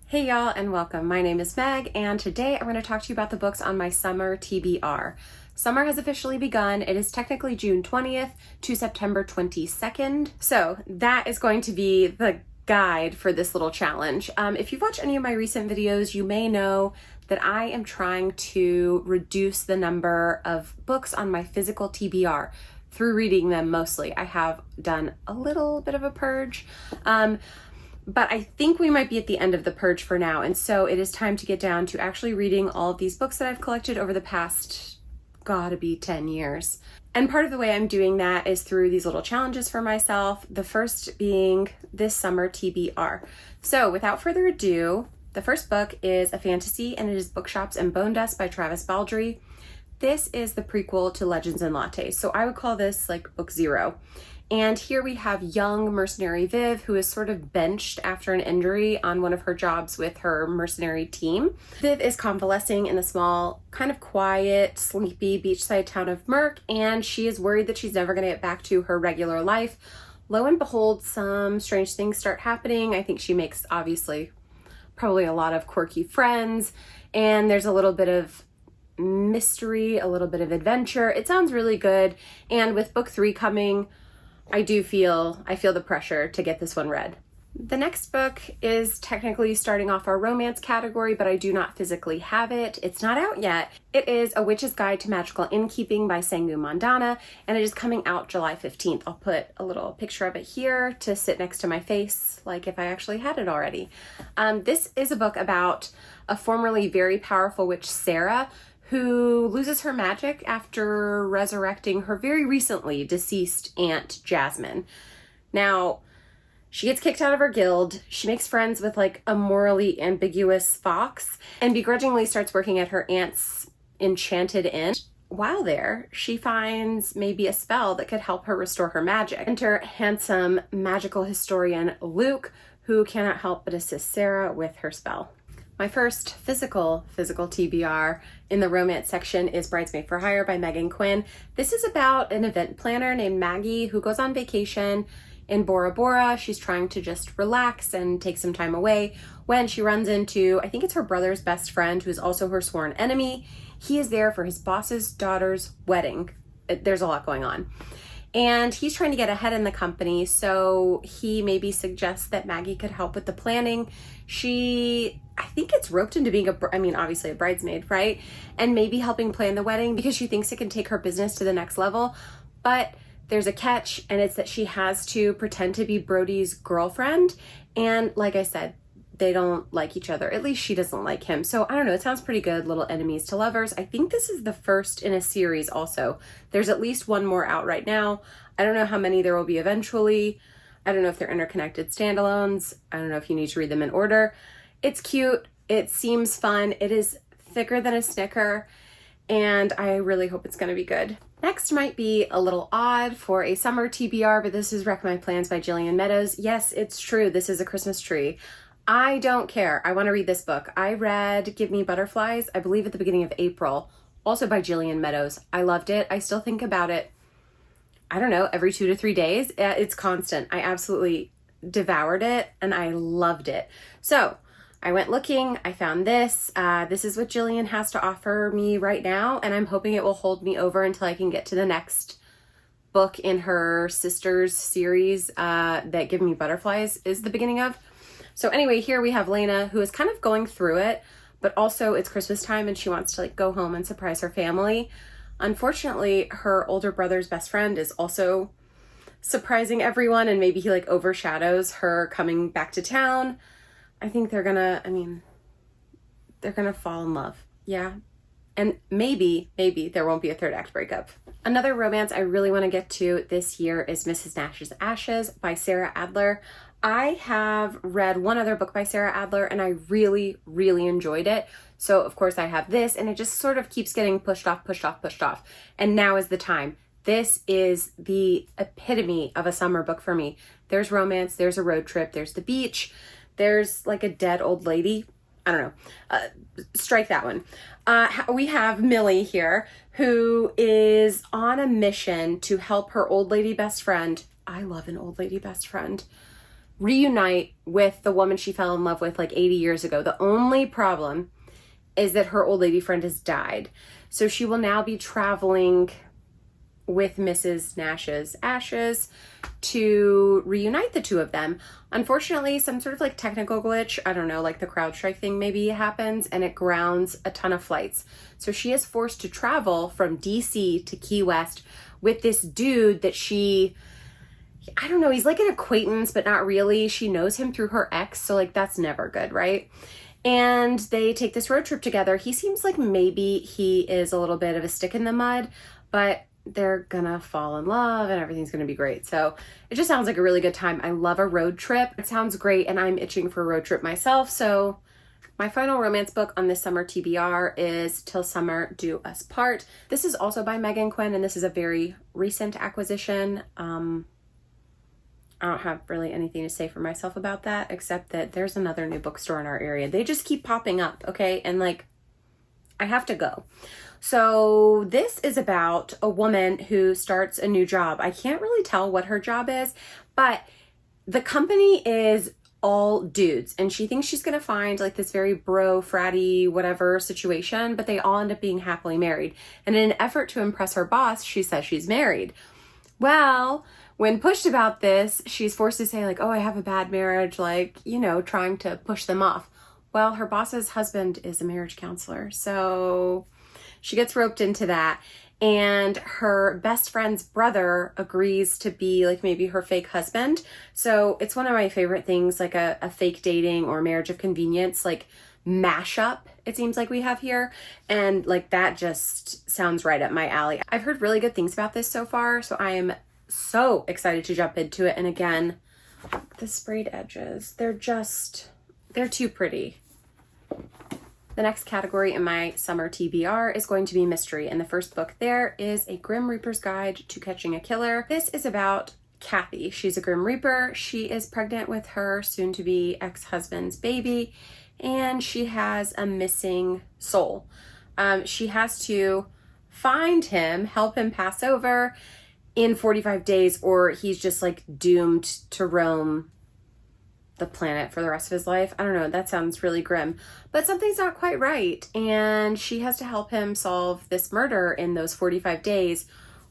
Hey y'all and welcome. My name is Meg and today I'm going to talk to you about the books on my summer TBR. Summer has officially begun. It is technically June 20th to September 22nd. So that is going to be the guide for this little challenge. If you've watched any of my recent videos, you may know that I am trying to reduce the number of books on my physical TBR through reading them mostly. I have done a little bit of a purge. But I think we might be at the end of the purge for now. And so it is time to get down to actually reading all of these books that I've collected over the past, gotta be 10 years. And part of the way I'm doing that is through these little challenges for myself. The first being this summer TBR. So without further ado, the first book is a fantasy and it is Bookshops and Bone Dust by Travis Baldree. This is the prequel to Legends and Lattes. So I would call this like book 0. And here we have young mercenary Viv, who is sort of benched after an injury on one of her jobs with her mercenary team. Viv is convalescing in the small, kind of quiet, sleepy beachside town of Merk, and she is worried that she's never going to get back to her regular life. Lo and behold, some strange things start happening. I think she makes, obviously, probably a lot of quirky friends, and there's a little bit of mystery, a little bit of adventure. It sounds really good, and with book 3 coming, I feel the pressure to get this one read. The next book is technically starting off our romance category, but I do not physically have it. It's not out yet. It is A Witch's Guide to Magical Innkeeping by Sangu Mandana, and it is coming out July 15th. I'll put a little picture of it here to sit next to my face, like if I actually had it already. This is a book about a formerly very powerful witch, Sarah, who loses her magic after resurrecting her very recently deceased aunt, Jasmine. Now, she gets kicked out of her guild, she makes friends with like a morally ambiguous fox, and begrudgingly starts working at her aunt's enchanted inn. While there, she finds maybe a spell that could help her restore her magic. Enter handsome magical historian Luke, who cannot help but assist Sarah with her spell. My first physical TBR in the romance section is Bridesmaid for Hire by Megan Quinn. This is about an event planner named Maggie who goes on vacation in Bora Bora. She's trying to just relax and take some time away when she runs into, I think it's her brother's best friend, who is also her sworn enemy. He is there for his boss's daughter's wedding. There's a lot going on. And he's trying to get ahead in the company, so he maybe suggests that Maggie could help with the planning. I think it's roped into being obviously a bridesmaid, right? And maybe helping plan the wedding because she thinks it can take her business to the next level. But there's a catch, and it's that she has to pretend to be Brody's girlfriend. And like I said, they don't like each other. At least she doesn't like him. So I don't know, it sounds pretty good, little enemies to lovers. I think this is the first in a series also. There's at least one more out right now. I don't know how many there will be eventually. I don't know if they're interconnected standalones. I don't know if you need to read them in order. It's cute. It seems fun. It is thicker than a Snicker, and I really hope it's going to be good. Next might be a little odd for a summer TBR, but this is Wreck My Plans by Jillian Meadows. Yes, it's true. This is a Christmas tree. I don't care. I want to read this book. I read Give Me Butterflies, I believe at the beginning of April, also by Jillian Meadows. I loved it. I still think about it, I don't know, every 2 to 3 days. It's constant. I absolutely devoured it and I loved it. So I went looking, I found this. This is what Jillian has to offer me right now, and I'm hoping it will hold me over until I can get to the next book in her Sisters series that Give Me Butterflies is the beginning of. So anyway, here we have Lena, who is kind of going through it, but also it's Christmas time and she wants to like go home and surprise her family. Unfortunately, her older brother's best friend is also surprising everyone, and maybe he like overshadows her coming back to town. I think they're gonna fall in love. Yeah. And maybe there won't be a third act breakup. Another romance I really want to get to this year is Mrs. Nash's Ashes by Sarah Adler. I have read one other book by Sarah Adler and I really, really enjoyed it. So of course I have this, and it just sort of keeps getting pushed off. And now is the time. This is the epitome of a summer book for me. There's romance, there's a road trip, there's the beach, there's like a dead old lady. I don't know. Strike that one. We have Millie here, who is on a mission to help her old lady best friend. I love an old lady best friend. reunite with the woman she fell in love with like 80 years ago. The only problem is that her old lady friend has died. So she will now be traveling with Mrs. Nash's ashes to reunite the two of them. Unfortunately, some sort of like technical glitch, I don't know, like the CrowdStrike thing maybe happens, and it grounds a ton of flights. So she is forced to travel from DC to Key West with this dude that I don't know, he's like an acquaintance, but not really. She knows him through her ex, so like that's never good, right? And they take this road trip together. He seems like maybe he is a little bit of a stick in the mud, but they're gonna fall in love and everything's gonna be great. So it just sounds like a really good time. I love a road trip. It sounds great, and I'm itching for a road trip myself. So my final romance book on this summer TBR is Till Summer Do Us Part. This is also by Megan Quinn, and this is a very recent acquisition. I don't have really anything to say for myself about that, except that there's another new bookstore in our area. They just keep popping up, okay? And like, I have to go. So this is about a woman who starts a new job. I can't really tell what her job is, but the company is all dudes, and she thinks she's gonna find like this very bro, fratty, whatever situation, but they all end up being happily married. And in an effort to impress her boss, she says she's married. Well, when pushed about this, she's forced to say like, oh, I have a bad marriage, like, you know, trying to push them off. Well, her boss's husband is a marriage counselor, so she gets roped into that. And her best friend's brother agrees to be like maybe her fake husband. So it's one of my favorite things, like a fake dating or marriage of convenience, like mashup, it seems like we have here. And like that just sounds right up my alley. I've heard really good things about this so far, so I am so excited to jump into it. And again, the sprayed edges, they're too pretty. The next category in my summer TBR is going to be mystery, and the first book there is A Grim Reaper's Guide to Catching a Killer. This is about Kathy. She's a Grim Reaper. She is pregnant with her soon-to-be ex-husband's baby, and she has a missing soul. She has to find him, help him pass over in 45 days, or he's just like doomed to roam the planet for the rest of his life. I don't know, that sounds really grim, but something's not quite right, and she has to help him solve this murder in those 45 days,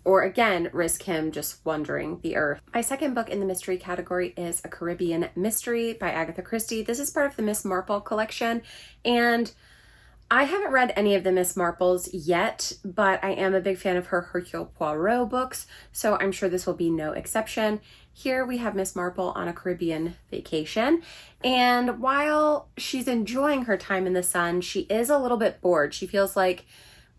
or again, risk him just wandering the earth. My second book in the mystery category is A Caribbean Mystery by Agatha Christie. This is part of the Miss Marple collection, and I haven't read any of the Miss Marples yet, but I am a big fan of her Hercule Poirot books, so I'm sure this will be no exception. Here we have Miss Marple on a Caribbean vacation, and while she's enjoying her time in the sun, she is a little bit bored. She feels like,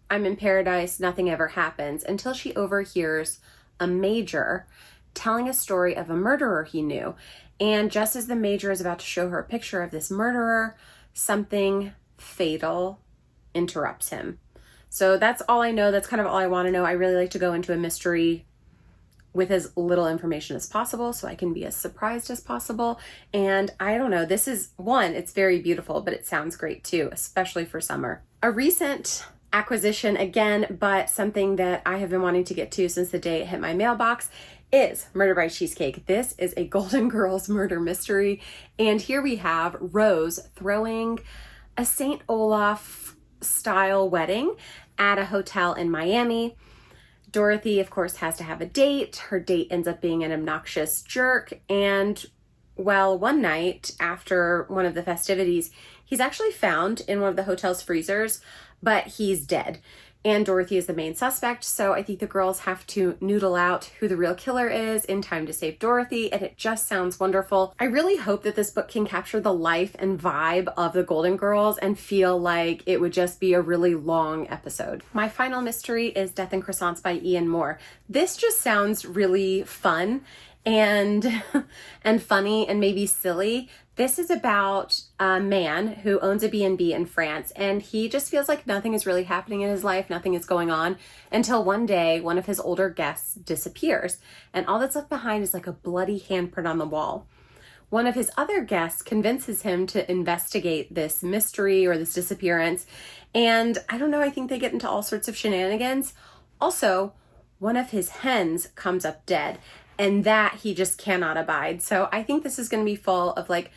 I'm in paradise, nothing ever happens, until she overhears a major telling a story of a murderer he knew. And just as the major is about to show her a picture of this murderer, something fatal interrupts him. So that's all I know. That's kind of all I want to know. I really like to go into a mystery with as little information as possible so I can be as surprised as possible. And I don't know, this is one, it's very beautiful, but it sounds great too, especially for summer. A recent acquisition again, but something that I have been wanting to get to since the day it hit my mailbox is Murder by Cheesecake. This is a Golden Girls murder mystery. And here we have Rose throwing a St. Olaf style wedding at a hotel in Miami. Dorothy, of course, has to have a date. Her date ends up being an obnoxious jerk. And well, one night after one of the festivities, he's actually found in one of the hotel's freezers, but he's dead. And Dorothy is the main suspect, so I think the girls have to noodle out who the real killer is in time to save Dorothy, and it just sounds wonderful. I really hope that this book can capture the life and vibe of the Golden Girls and feel like it would just be a really long episode. My final mystery is Death and Croissants by Ian Moore. This just sounds really fun and funny and maybe silly. This is about a man who owns a B&B in France, and he just feels like nothing is really happening in his life, nothing is going on, until one day one of his older guests disappears, and all that's left behind is like a bloody handprint on the wall. One of his other guests convinces him to investigate this mystery or this disappearance, and I don't know, I think they get into all sorts of shenanigans. Also, one of his hens comes up dead. and that he just cannot abide. So I think this is going to be full of like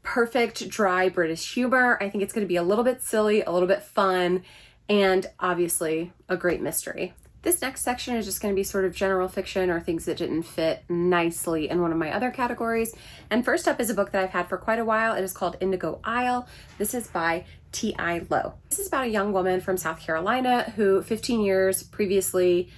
perfect dry British humor. I think it's going to be a little bit silly, a little bit fun, and obviously a great mystery. This next section is just going to be sort of general fiction or things that didn't fit nicely in one of my other categories. And first up is a book that I've had for quite a while. It is called Indigo Isle. This is by T.I. Lowe. This is about a young woman from South Carolina who 15 years previously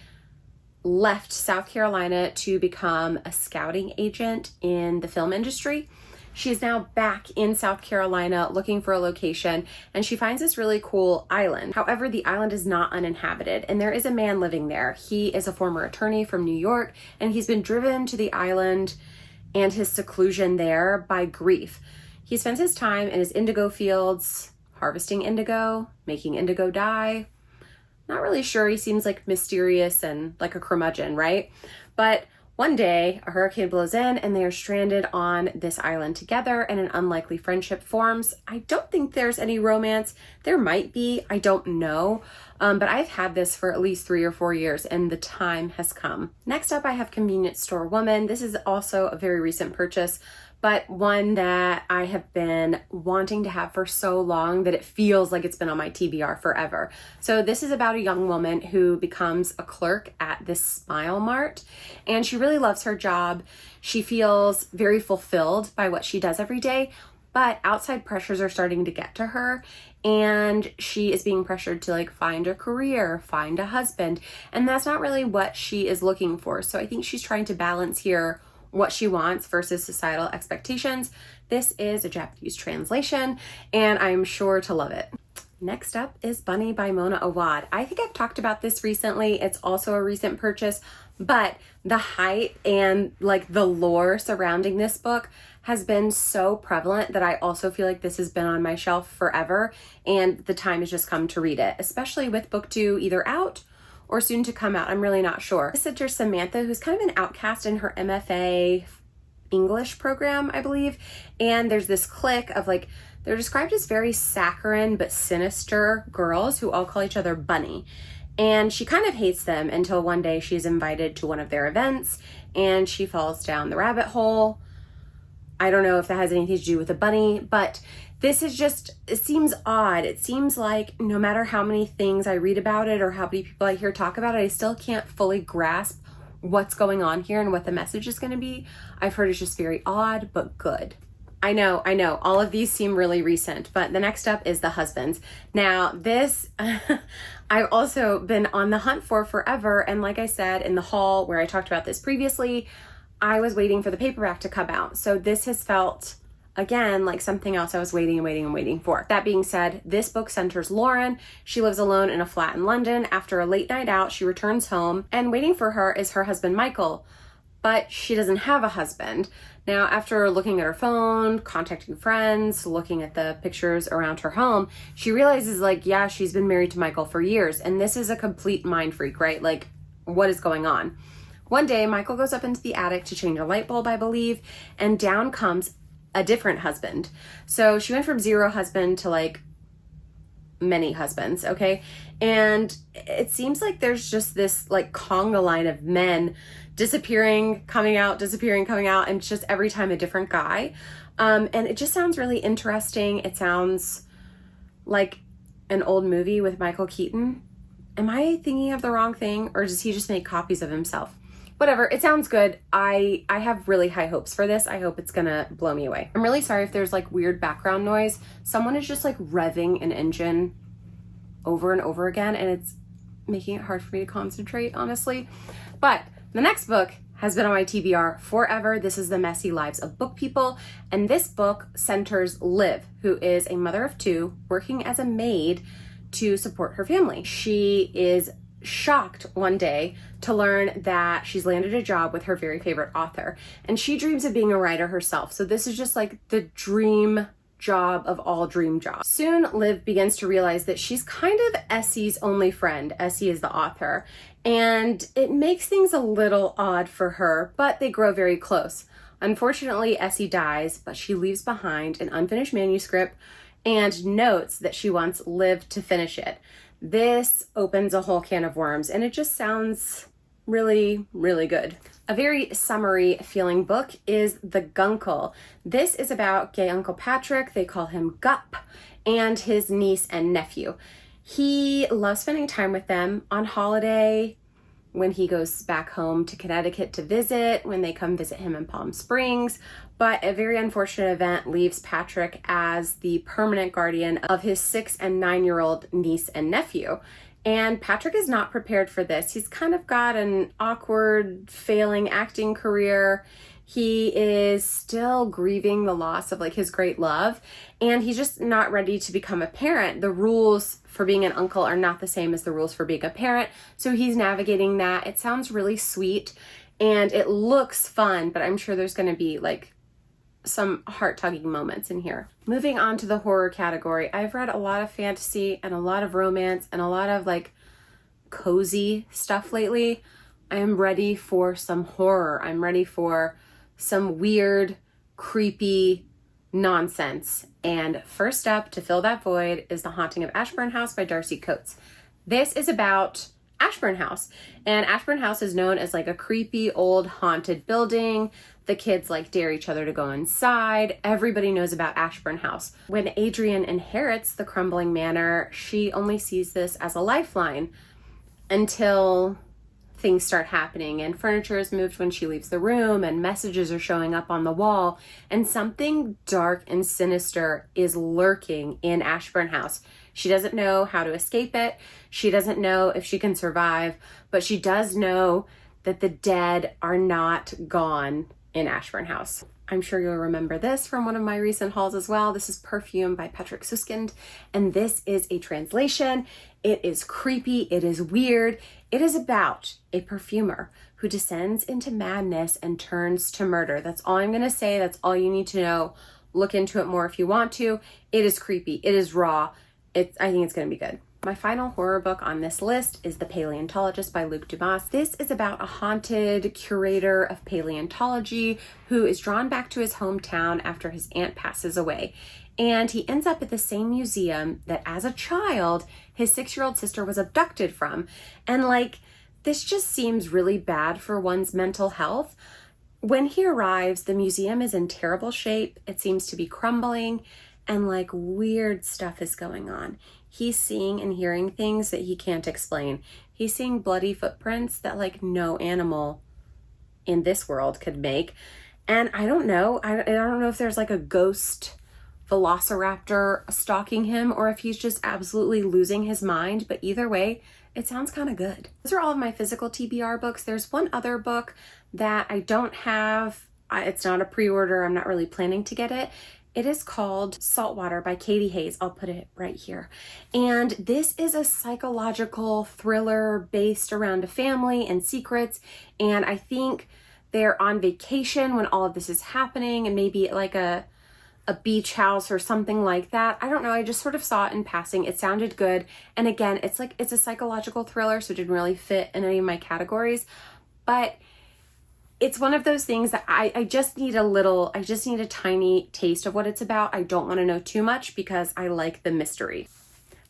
left South Carolina to become a scouting agent in the film industry. She is now back in South Carolina looking for a location, and she finds this really cool island. However, the island is not uninhabited, and there is a man living there. He is a former attorney from New York, and he's been driven to the island and his seclusion there by grief. He spends his time in his indigo fields, harvesting indigo, making indigo dye. Not really sure. He seems like mysterious and like a curmudgeon, right? But one day, a hurricane blows in and they are stranded on this island together and an unlikely friendship forms. I don't think there's any romance. There might be, I don't know. But I've had this for at least 3 or 4 years and the time has come. Next up, I have Convenience Store Woman. This is also a very recent purchase, but one that I have been wanting to have for so long that it feels like it's been on my TBR forever. So this is about a young woman who becomes a clerk at this Smile Mart, and she really loves her job. She feels very fulfilled by what she does every day, but outside pressures are starting to get to her, and she is being pressured to like find a career, find a husband, and that's not really what she is looking for. So I think she's trying to balance here what she wants versus societal expectations. This is a Japanese translation, and I'm sure to love it. Next up is Bunny by Mona Awad. I think I've talked about this recently. It's also a recent purchase, but the hype and like the lore surrounding this book has been so prevalent that I also feel like this has been on my shelf forever, and the time has just come to read it, especially with book 2 either out or soon to come out. I'm really not sure. This centers Samantha, who's kind of an outcast in her MFA English program, I believe. And there's this clique of like, they're described as very saccharine but sinister girls who all call each other Bunny. And she kind of hates them until one day she's invited to one of their events and she falls down the rabbit hole. I don't know if that has anything to do with a bunny, but this is just, it seems odd. It seems like no matter how many things I read about it or how many people I hear talk about it, I still can't fully grasp what's going on here and what the message is going to be. I've heard it's just very odd, but good. I know, all of these seem really recent, but the next up is The Husbands. Now, this I've also been on the hunt for forever, and like I said in the haul where I talked about this previously, I was waiting for the paperback to come out. So this has felt, again, like something else I was waiting for. That being said, this book centers Lauren. She lives alone in a flat in London. After a late night out, she returns home, and waiting for her is her husband, Michael. But she doesn't have a husband. Now, after looking at her phone, contacting friends, looking at the pictures around her home, she realizes like, yeah, she's been married to Michael for years. And this is a complete mind freak, right? Like, what is going on? One day, Michael goes up into the attic to change a light bulb, I believe, and down comes a different husband. So she went from 0 husband to like many husbands, okay? And it seems like there's just this like conga line of men disappearing, coming out, and just every time a different guy. And it just sounds really interesting. It sounds like an old movie with Michael Keaton. Am I thinking of the wrong thing, or does he just make copies of himself? Whatever, it sounds good. I have really high hopes for this. I hope it's gonna blow me away. I'm really sorry if there's like weird background noise. Someone is just like revving an engine over and over again, and it's making it hard for me to concentrate, honestly. But the next book has been on my TBR forever. This is The Messy Lives of Book People, and this book centers Liv, who is a mother of 2 working as a maid to support her family. She is shocked one day to learn that she's landed a job with her very favorite author, and she dreams of being a writer herself. So this is just like the dream job of all dream jobs. Soon, Liv begins to realize that she's kind of Essie's only friend. Essie is the author, and it makes things a little odd for her, but they grow very close. Unfortunately, Essie dies, but she leaves behind an unfinished manuscript and notes that she wants Liv to finish it. This opens a whole can of worms, and it just sounds really, really good. A very summery feeling book is The Gunkle. This is about gay Uncle Patrick, they call him Gup, and his niece and nephew. He loves spending time with them on holiday, when he goes back home to Connecticut to visit, when they come visit him in Palm Springs. But a very unfortunate event leaves Patrick as the permanent guardian of his 6 and 9-year-old niece and nephew. And Patrick is not prepared for this. He's kind of got an awkward, failing acting career. He is still grieving the loss of like his great love, and he's just not ready to become a parent. The rules for being an uncle are not the same as the rules for being a parent, so he's navigating that. It sounds really sweet and it looks fun, but I'm sure there's going to be like some heart-tugging moments in here. Moving on to the horror category, I've read a lot of fantasy and a lot of romance and a lot of like cozy stuff lately. I am ready for some horror. I'm ready for some weird, creepy nonsense. And first up to fill that void is The Haunting of Ashburn House by Darcy Coates. This is about Ashburn House, and Ashburn House is known as like a creepy old haunted building. The kids like dare each other to go inside. Everybody knows about Ashburn House. When Adrienne inherits the crumbling manor, she only sees this as a lifeline until things start happening and furniture is moved when she leaves the room and messages are showing up on the wall, and something dark and sinister is lurking in Ashburn House. She doesn't know how to escape it. She doesn't know if she can survive, but she does know that the dead are not gone in Ashburn House. I'm sure you'll remember this from one of my recent hauls as well. This is Perfume by Patrick Suskind, and this is a translation. It is creepy, it is weird. It is about a perfumer who descends into madness and turns to murder. That's all I'm gonna say. That's all you need to know. Look into it more if you want to. It is creepy, it is raw. I think it's gonna be good. My final horror book on this list is The Paleontologist by Luc Dumas. This is about a haunted curator of paleontology who is drawn back to his hometown after his aunt passes away. And he ends up at the same museum that as a child, his 6-year-old sister was abducted from. And like, this just seems really bad for one's mental health. When he arrives, the museum is in terrible shape. It seems to be crumbling and like weird stuff is going on. He's seeing and hearing things that he can't explain. He's seeing bloody footprints that like no animal in this world could make. And I don't know. I don't know if there's like a ghost velociraptor stalking him or if he's just absolutely losing his mind. But either way, it sounds kind of good. Those are all of my physical TBR books. There's one other book that I don't have. It's not a pre-order. I'm not really planning to get it. It is called Saltwater by Katie Hayes. I'll put it right here. And this is a psychological thriller based around a family and secrets. And I think they're on vacation when all of this is happening and maybe like a beach house or something like that. I don't know. I just sort of saw it in passing. It sounded good. And again, it's a psychological thriller, so it didn't really fit in any of my categories. But it's one of those things that I just need a tiny taste of what it's about. I don't want to know too much because I like the mystery.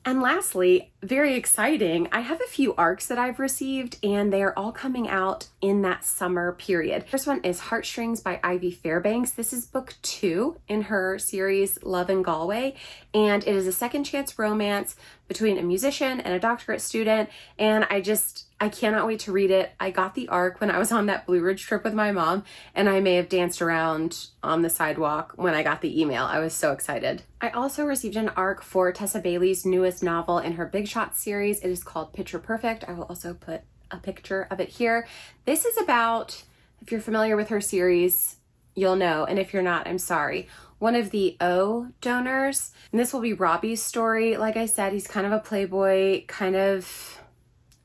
And lastly, very exciting, I have a few ARCs that I've received and they are all coming out in that summer period. First one is Heartstrings by Ivy Fairbanks. This is book 2 in her series Love in Galway, and it is a second chance romance between a musician and a doctorate student, and I cannot wait to read it. I got the ARC when I was on that Blue Ridge trip with my mom, and I may have danced around on the sidewalk when I got the email. I was so excited. I also received an ARC for Tessa Bailey's newest novel in her Big Shot series. It is called Picture Perfect. I will also put a picture of it here. This is about, if you're familiar with her series, you'll know, and if you're not, I'm sorry. One of the O donors, and this will be Robbie's story. Like I said, he's kind of a playboy, kind of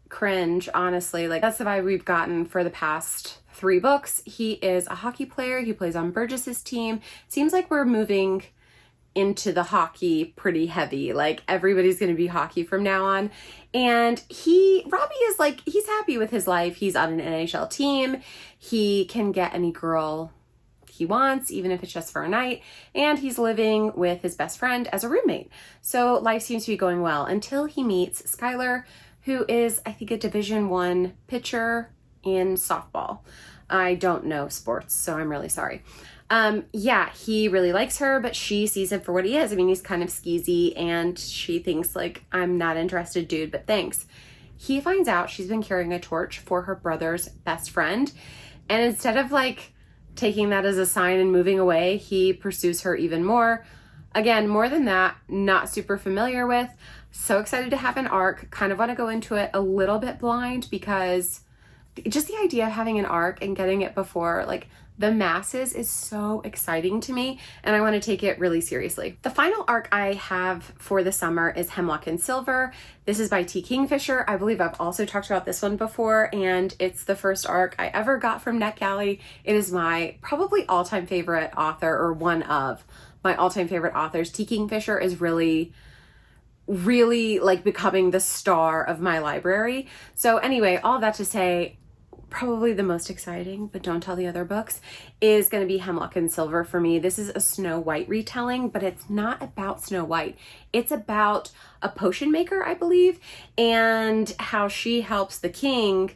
cringe, honestly. Like, that's the vibe we've gotten for the past 3 books. He is a hockey player. He plays on Burgess's team. Seems like we're moving into the hockey pretty heavy. Like, everybody's going to be hockey from now on. And Robbie is like, he's happy with his life. He's on an NHL team. He can get any girl he wants, even if it's just for a night, and he's living with his best friend as a roommate. So life seems to be going well until he meets Skylar, who is, I think, a Division I pitcher in softball. I don't know sports, so I'm really sorry. Yeah, he really likes her, but she sees him for what he is. I mean, he's kind of skeezy, and she thinks like, I'm not interested, dude, but thanks. He finds out she's been carrying a torch for her brother's best friend, and instead of like taking that as a sign and moving away, he pursues her even more. Again, more than that, not super familiar with. So excited to have an arc. Kind of want to go into it a little bit blind, because just the idea of having an arc and getting it before like the masses is so exciting to me, and I want to take it really seriously. The final arc I have for the summer is Hemlock and Silver. This is by T. Kingfisher. I believe I've also talked about this one before, and it's the first arc I ever got from NetGalley. It is my probably all-time favorite author, or one of my all-time favorite authors. T. Kingfisher is really like becoming the star of my library. So anyway, all that to say, probably the most exciting, but don't tell the other books, is going to be Hemlock and Silver for me. This is a Snow White retelling, but it's not about Snow White. It's about a potion maker, I believe, and how she helps the king,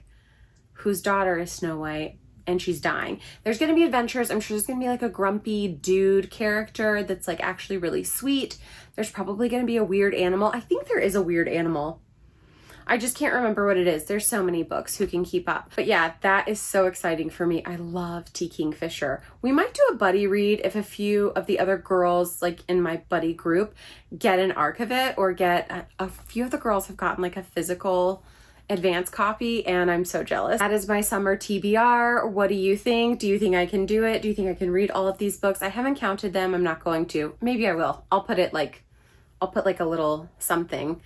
whose daughter is Snow White, and she's dying. There's going to be adventures. I'm sure there's going to be like a grumpy dude character that's like actually really sweet. There's probably going to be a weird animal. I think there is a weird animal. I just can't remember what it is. There's so many books, who can keep up? But yeah, that is so exciting for me. I love T. Kingfisher. We might do a buddy read if a few of the other girls like in my buddy group get an arc of it, or get a few of the girls have gotten like a physical advance copy, and I'm so jealous. That is my summer TBR. What do you think? Do you think I can do it? Do you think I can read all of these books? I haven't counted them. I'm not going to. Maybe I will. I'll put like a little something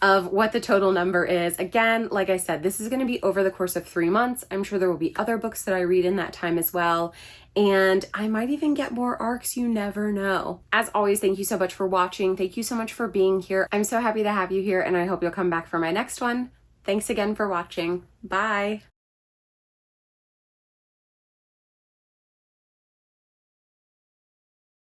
of what the total number is. Again, like I said, this is going to be over the course of 3 months. I'm sure there will be other books that I read in that time as well. And I might even get more arcs. You never know. As always, thank you so much for watching. Thank you so much for being here. I'm so happy to have you here, and I hope you'll come back for my next one. Thanks again for watching. Bye.